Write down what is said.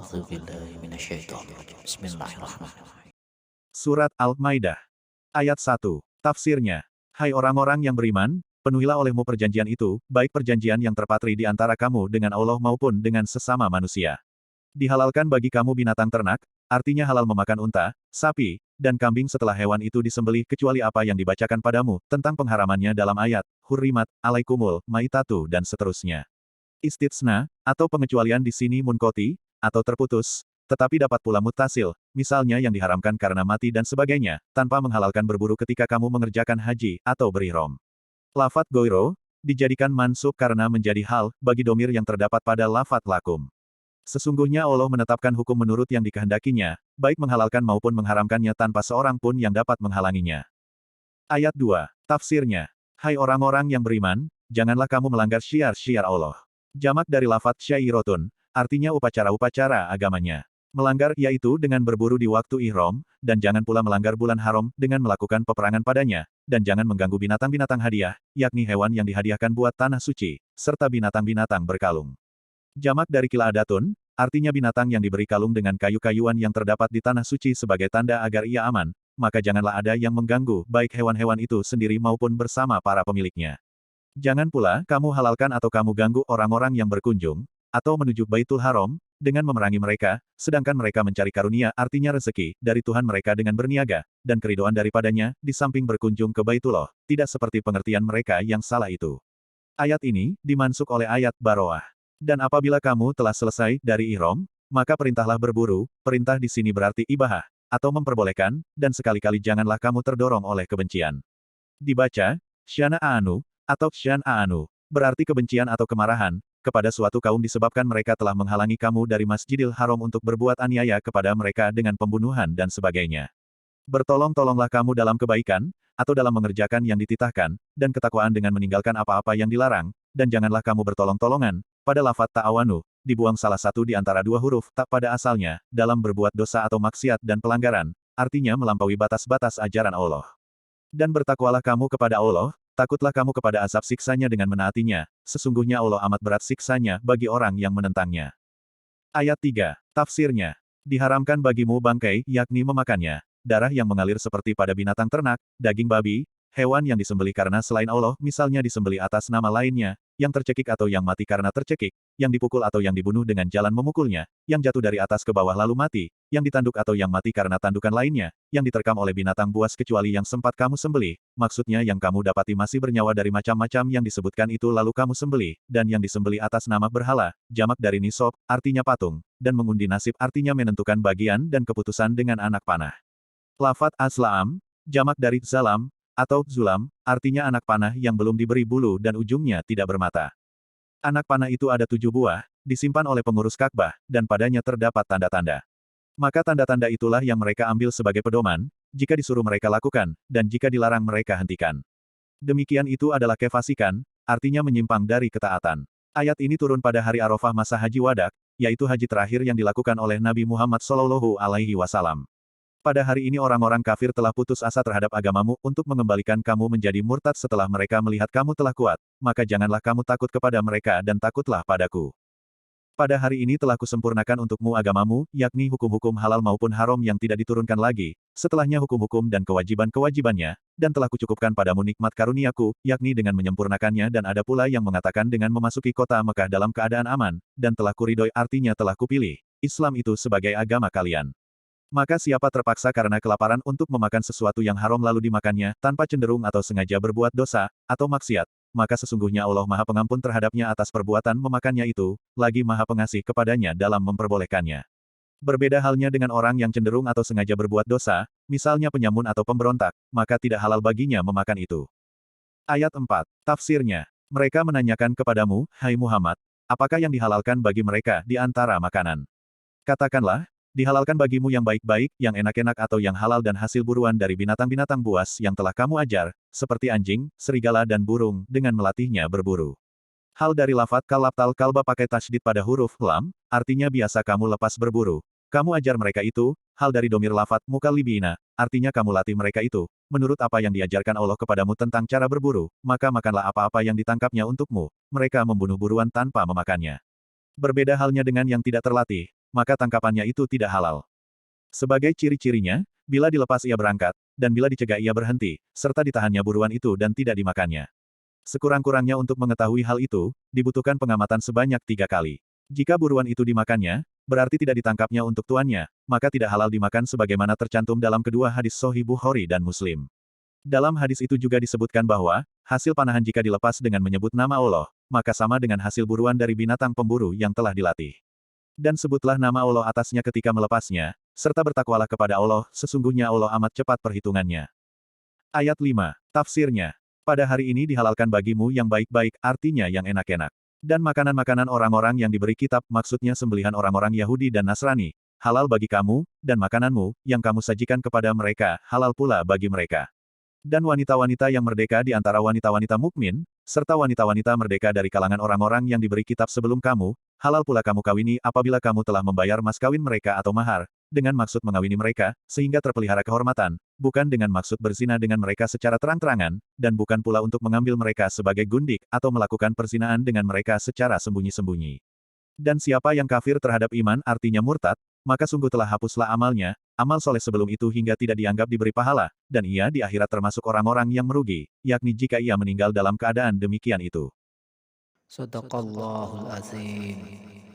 أعوذ بالله من الشيطان الرجيم بسم الله الرحمن الرحيم. Surat Al-Maidah. Ayat 1. Tafsirnya. Hai orang-orang yang beriman, penuhilah olehmu perjanjian itu, baik perjanjian yang terpatri di antara kamu dengan Allah maupun dengan sesama manusia. Dihalalkan bagi kamu binatang ternak, artinya halal memakan unta, sapi, dan kambing setelah hewan itu disembelih kecuali apa yang dibacakan padamu, tentang pengharamannya dalam ayat, Hurrimat, alaikumul, maitatu dan seterusnya. Istitsna, atau pengecualian di sini munkoti, atau terputus, tetapi dapat pula muttasil, misalnya yang diharamkan karena mati dan sebagainya, tanpa menghalalkan berburu ketika kamu mengerjakan haji, atau berihram. Lafat goiro, dijadikan mansub karena menjadi hal, bagi domir yang terdapat pada lafat lakum. Sesungguhnya Allah menetapkan hukum menurut yang dikehendakinya, baik menghalalkan maupun mengharamkannya tanpa seorang pun yang dapat menghalanginya. Ayat 2. Tafsirnya. Hai orang-orang yang beriman, janganlah kamu melanggar syiar-syiar Allah. Jamak dari lafat syairotun, artinya upacara-upacara agamanya. Melanggar yaitu dengan berburu di waktu ihram, dan jangan pula melanggar bulan haram dengan melakukan peperangan padanya, dan jangan mengganggu binatang-binatang hadiah, yakni hewan yang dihadiahkan buat tanah suci, serta binatang-binatang berkalung. Jamak dari kilaadatun, artinya binatang yang diberi kalung dengan kayu-kayuan yang terdapat di tanah suci sebagai tanda agar ia aman, maka janganlah ada yang mengganggu baik hewan-hewan itu sendiri maupun bersama para pemiliknya. Jangan pula kamu halalkan atau kamu ganggu orang-orang yang berkunjung, atau menuju Baitul Haram, dengan memerangi mereka, sedangkan mereka mencari karunia artinya rezeki, dari Tuhan mereka dengan berniaga, dan keridoan daripadanya, di samping berkunjung ke Baitullah, tidak seperti pengertian mereka yang salah itu. Ayat ini, dimansuk oleh ayat Baroah. Dan apabila kamu telah selesai dari ihram, maka perintahlah berburu, perintah di sini berarti ibahah, atau memperbolehkan, dan sekali-kali janganlah kamu terdorong oleh kebencian. Dibaca, Syana Anu, atau Syan Aanu, berarti kebencian atau kemarahan, kepada suatu kaum disebabkan mereka telah menghalangi kamu dari Masjidil Haram untuk berbuat aniaya kepada mereka dengan pembunuhan dan sebagainya. Bertolong-tolonglah kamu dalam kebaikan, atau dalam mengerjakan yang dititahkan, dan ketakwaan dengan meninggalkan apa-apa yang dilarang, dan janganlah kamu bertolong-tolongan, pada lafat ta'awanu, dibuang salah satu di antara dua huruf tak pada asalnya, dalam berbuat dosa atau maksiat dan pelanggaran, artinya melampaui batas-batas ajaran Allah. Dan bertakwalah kamu kepada Allah, takutlah kamu kepada azab siksanya dengan menaatinya, sesungguhnya Allah amat berat siksanya bagi orang yang menentangnya. Ayat 3. Tafsirnya. Diharamkan bagimu bangkai, yakni memakannya, darah yang mengalir seperti pada binatang ternak, daging babi, hewan yang disembelih karena selain Allah, misalnya disembelih atas nama lainnya, yang tercekik atau yang mati karena tercekik, yang dipukul atau yang dibunuh dengan jalan memukulnya, yang jatuh dari atas ke bawah lalu mati, yang ditanduk atau yang mati karena tandukan lainnya, yang diterkam oleh binatang buas kecuali yang sempat kamu sembelih, maksudnya yang kamu dapati masih bernyawa dari macam-macam yang disebutkan itu lalu kamu sembelih, dan yang disembelih atas nama berhala, jamak dari nisab, artinya patung, dan mengundi nasib artinya menentukan bagian dan keputusan dengan anak panah. Lafat azlaam, jamak dari zalam, atau zulam, artinya anak panah yang belum diberi bulu dan ujungnya tidak bermata. Anak panah itu ada 7 buah, disimpan oleh pengurus Ka'bah, dan padanya terdapat tanda-tanda. Maka tanda-tanda itulah yang mereka ambil sebagai pedoman, jika disuruh mereka lakukan, dan jika dilarang mereka hentikan. Demikian itu adalah kefasikan, artinya menyimpang dari ketaatan. Ayat ini turun pada hari Arafah masa Haji Wadak, yaitu haji terakhir yang dilakukan oleh Nabi Muhammad SAW. Pada hari ini orang-orang kafir telah putus asa terhadap agamamu untuk mengembalikan kamu menjadi murtad setelah mereka melihat kamu telah kuat, maka janganlah kamu takut kepada mereka dan takutlah padaku. Pada hari ini telah kusempurnakan untukmu agamamu, yakni hukum-hukum halal maupun haram yang tidak diturunkan lagi, setelahnya hukum-hukum dan kewajiban-kewajibannya, dan telah kucukupkan padamu nikmat karuniaku, yakni dengan menyempurnakannya dan ada pula yang mengatakan dengan memasuki kota Mekah dalam keadaan aman, dan telah kuridhoi artinya telah kupilih, Islam itu sebagai agama kalian. Maka siapa terpaksa karena kelaparan untuk memakan sesuatu yang haram lalu dimakannya, tanpa cenderung atau sengaja berbuat dosa, atau maksiat, maka sesungguhnya Allah Maha Pengampun terhadapnya atas perbuatan memakannya itu, lagi Maha Pengasih kepadanya dalam memperbolehkannya. Berbeda halnya dengan orang yang cenderung atau sengaja berbuat dosa, misalnya penyamun atau pemberontak, maka tidak halal baginya memakan itu. Ayat 4. Tafsirnya. Mereka menanyakan kepadamu, hai Muhammad, apakah yang dihalalkan bagi mereka di antara makanan? Katakanlah, dihalalkan bagimu yang baik-baik, yang enak-enak atau yang halal dan hasil buruan dari binatang-binatang buas yang telah kamu ajar, seperti anjing, serigala dan burung, dengan melatihnya berburu. Hal dari lafat kalabtal kalba pakai tasydid pada huruf lam, artinya biasa kamu lepas berburu. Kamu ajar mereka itu, hal dari domir lafat mukallibina, artinya kamu latih mereka itu, menurut apa yang diajarkan Allah kepadamu tentang cara berburu, maka makanlah apa-apa yang ditangkapnya untukmu, mereka membunuh buruan tanpa memakannya. Berbeda halnya dengan yang tidak terlatih, maka tangkapannya itu tidak halal. Sebagai ciri-cirinya, bila dilepas ia berangkat, dan bila dicegah ia berhenti, serta ditahannya buruan itu dan tidak dimakannya. Sekurang-kurangnya untuk mengetahui hal itu, dibutuhkan pengamatan sebanyak 3 kali. Jika buruan itu dimakannya, berarti tidak ditangkapnya untuk tuannya, maka tidak halal dimakan sebagaimana tercantum dalam kedua hadis Sahih Bukhari dan Muslim. Dalam hadis itu juga disebutkan bahwa, hasil panahan jika dilepas dengan menyebut nama Allah, maka sama dengan hasil buruan dari binatang pemburu yang telah dilatih. Dan sebutlah nama Allah atasnya ketika melepasnya, serta bertakwalah kepada Allah, sesungguhnya Allah amat cepat perhitungannya. Ayat 5. Tafsirnya. Pada hari ini dihalalkan bagimu yang baik-baik, artinya yang enak-enak. Dan makanan-makanan orang-orang yang diberi kitab, maksudnya sembelihan orang-orang Yahudi dan Nasrani, halal bagi kamu, dan makananmu, yang kamu sajikan kepada mereka, halal pula bagi mereka. Dan wanita-wanita yang merdeka di antara wanita-wanita mukmin, serta wanita-wanita merdeka dari kalangan orang-orang yang diberi kitab sebelum kamu, halal pula kamu kawini apabila kamu telah membayar mas kawin mereka atau mahar, dengan maksud mengawini mereka, sehingga terpelihara kehormatan, bukan dengan maksud berzina dengan mereka secara terang-terangan, dan bukan pula untuk mengambil mereka sebagai gundik, atau melakukan perzinaan dengan mereka secara sembunyi-sembunyi. Dan siapa yang kafir terhadap iman artinya murtad, maka sungguh telah hapuslah amalnya, amal soleh sebelum itu hingga tidak dianggap diberi pahala, dan ia di akhirat termasuk orang-orang yang merugi, yakni jika ia meninggal dalam keadaan demikian itu. Sadaqallahul azim.